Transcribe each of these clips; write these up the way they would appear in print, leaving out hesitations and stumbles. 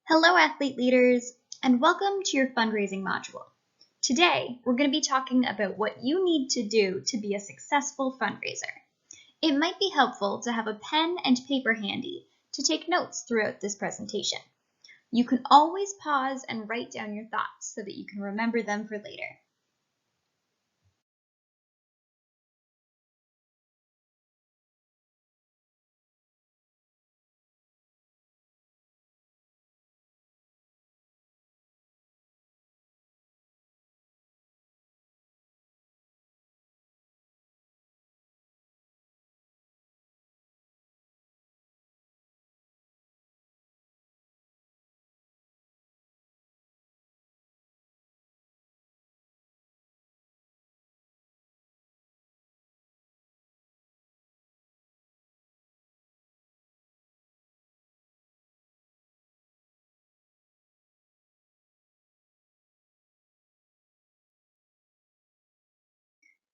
Hello, athlete leaders, and welcome to your fundraising module. Today, we're going to be talking about what you need to do to be a successful fundraiser. It might be helpful to have a pen and paper handy to take notes throughout this presentation. You can always pause and write down your thoughts so that you can remember them for later.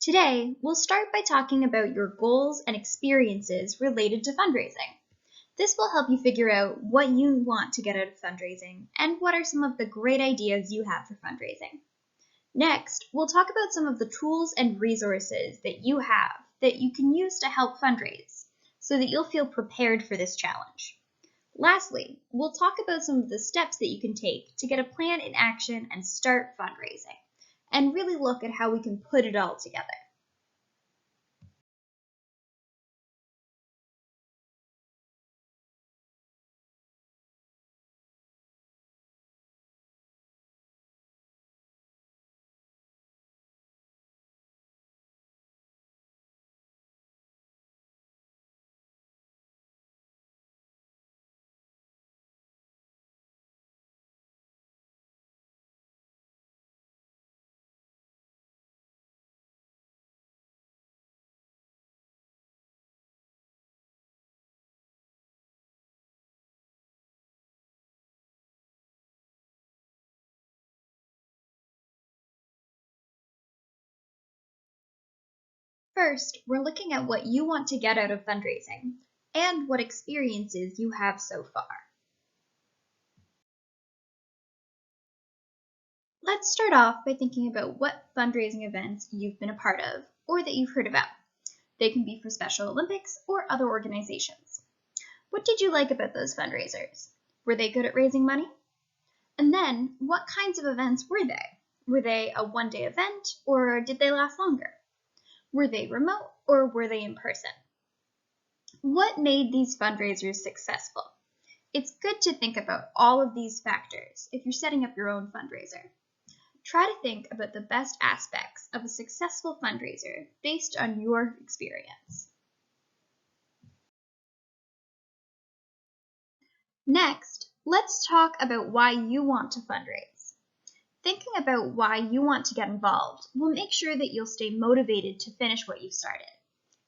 Today, we'll start by talking about your goals and experiences related to fundraising. This will help you figure out what you want to get out of fundraising and what are some of the great ideas you have for fundraising. Next, we'll talk about some of the tools and resources that you have that you can use to help fundraise so that you'll feel prepared for this challenge. Lastly, we'll talk about some of the steps that you can take to get a plan in action and start fundraising, and really look at how we can put it all together. First, we're looking at what you want to get out of fundraising and what experiences you have so far. Let's start off by thinking about what fundraising events you've been a part of or that you've heard about. They can be for Special Olympics or other organizations. What did you like about those fundraisers? Were they good at raising money? And then, what kinds of events were they? Were they a one-day event or did they last longer? Were they remote or were they in person? What made these fundraisers successful? It's good to think about all of these factors if you're setting up your own fundraiser. Try to think about the best aspects of a successful fundraiser based on your experience. Next, let's talk about why you want to fundraise. Thinking about why you want to get involved will make sure that you'll stay motivated to finish what you've started.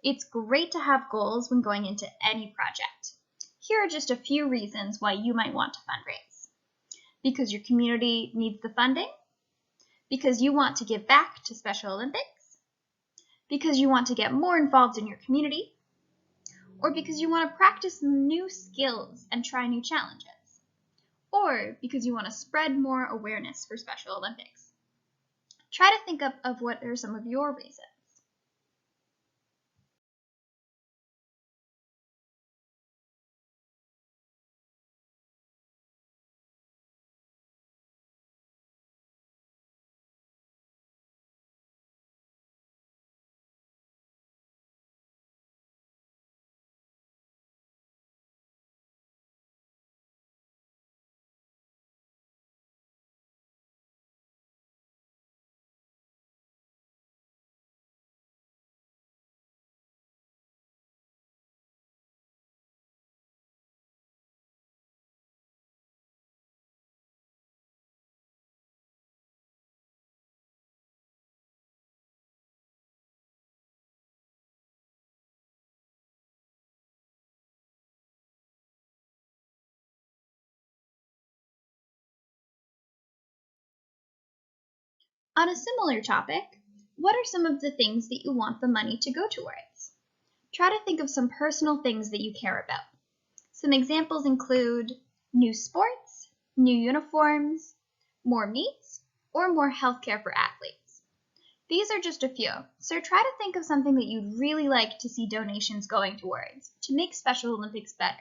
It's great to have goals when going into any project. Here are just a few reasons why you might want to fundraise. Because your community needs the funding, because you want to give back to Special Olympics, because you want to get more involved in your community, or because you want to practice new skills and try new challenges, or because you want to spread more awareness for Special Olympics. Try to think of what are some of your reasons. On a similar topic, what are some of the things that you want the money to go towards? Try to think of some personal things that you care about. Some examples include new sports, new uniforms, more meets, or more healthcare for athletes. These are just a few, so try to think of something that you'd really like to see donations going towards to make Special Olympics better.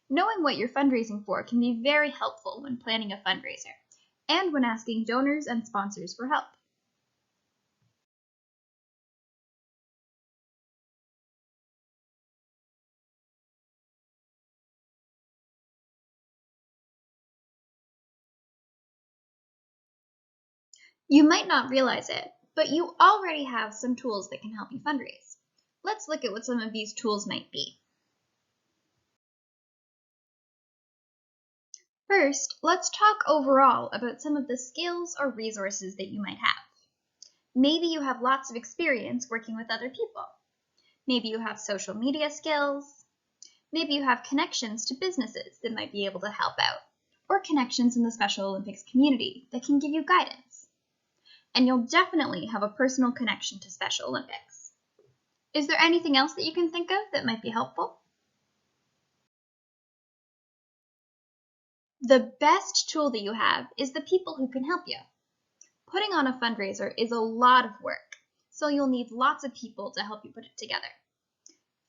Knowing what you're fundraising for can be very helpful when planning a fundraiser and when asking donors and sponsors for help. You might not realize it, but you already have some tools that can help you fundraise. Let's look at what some of these tools might be. First, let's talk overall about some of the skills or resources that you might have. Maybe you have lots of experience working with other people. Maybe you have social media skills. Maybe you have connections to businesses that might be able to help out, or connections in the Special Olympics community that can give you guidance. And you'll definitely have a personal connection to Special Olympics. Is there anything else that you can think of that might be helpful? The best tool that you have is the people who can help you. Putting on a fundraiser is a lot of work, so you'll need lots of people to help you put it together.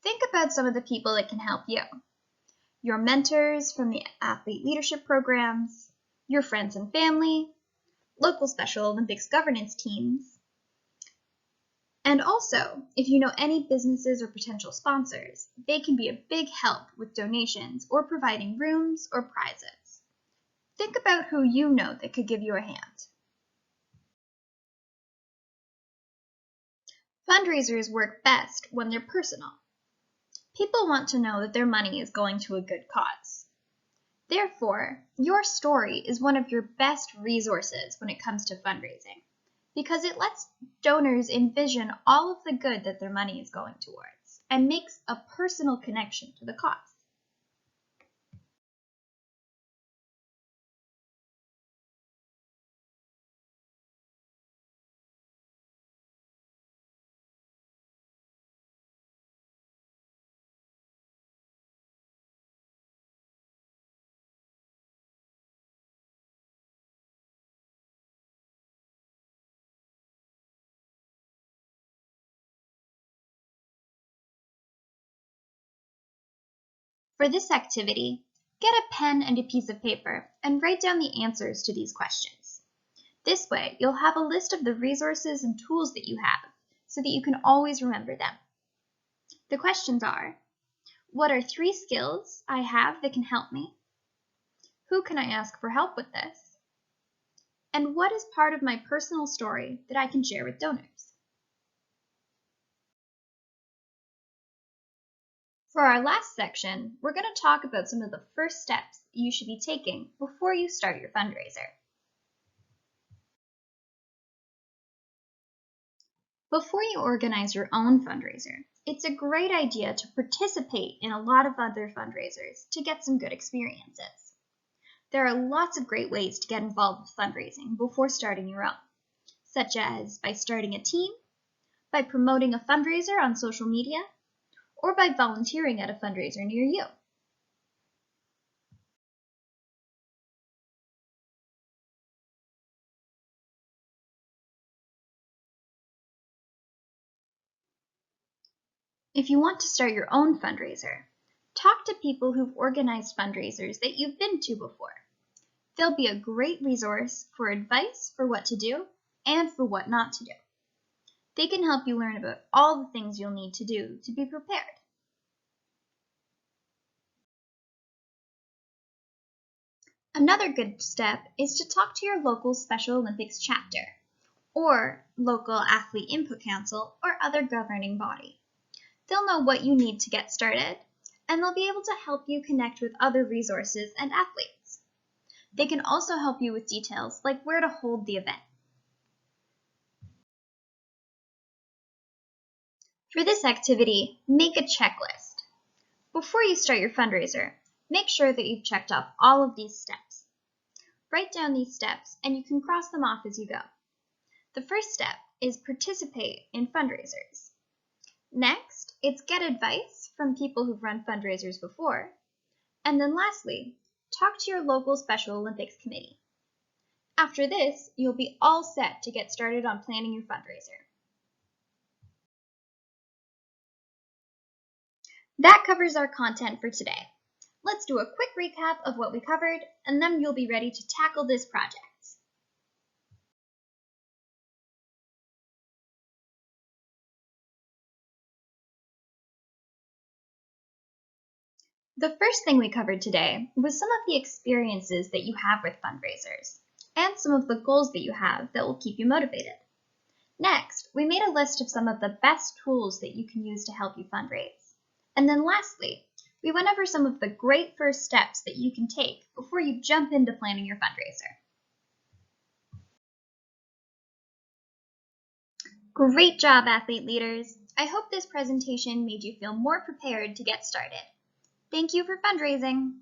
Think about some of the people that can help you. Your mentors from the athlete leadership programs, your friends and family, local Special Olympics governance teams, and also, if you know any businesses or potential sponsors, they can be a big help with donations or providing rooms or prizes. Think about who you know that could give you a hand. Fundraisers work best when they're personal. People want to know that their money is going to a good cause. Therefore, your story is one of your best resources when it comes to fundraising, because it lets donors envision all of the good that their money is going towards and makes a personal connection to the cause. For this activity, get a pen and a piece of paper and write down the answers to these questions. This way, you'll have a list of the resources and tools that you have so that you can always remember them. The questions are, what are 3 skills I have that can help me? Who can I ask for help with this? And what is part of my personal story that I can share with donors? For our last section, we're going to talk about some of the first steps you should be taking before you start your fundraiser. Before you organize your own fundraiser, it's a great idea to participate in a lot of other fundraisers to get some good experiences. There are lots of great ways to get involved with fundraising before starting your own, such as by starting a team, by promoting a fundraiser on social media, or by volunteering at a fundraiser near you. If you want to start your own fundraiser, talk to people who've organized fundraisers that you've been to before. They'll be a great resource for advice for what to do and for what not to do. They can help you learn about all the things you'll need to do to be prepared. Another good step is to talk to your local Special Olympics chapter, or local athlete input council, or other governing body. They'll know what you need to get started, and they'll be able to help you connect with other resources and athletes. They can also help you with details like where to hold the event. For this activity, make a checklist. Before you start your fundraiser, make sure that you've checked off all of these steps. Write down these steps and you can cross them off as you go. The first step is participate in fundraisers. Next, it's get advice from people who've run fundraisers before. And then lastly, talk to your local Special Olympics committee. After this, you'll be all set to get started on planning your fundraiser. That covers our content for today. Let's do a quick recap of what we covered, and then you'll be ready to tackle this project. The first thing we covered today was some of the experiences that you have with fundraisers, and some of the goals that you have that will keep you motivated. Next, we made a list of some of the best tools that you can use to help you fundraise. And then lastly, we went over some of the great first steps that you can take before you jump into planning your fundraiser. Great job, athlete leaders! I hope this presentation made you feel more prepared to get started. Thank you for fundraising!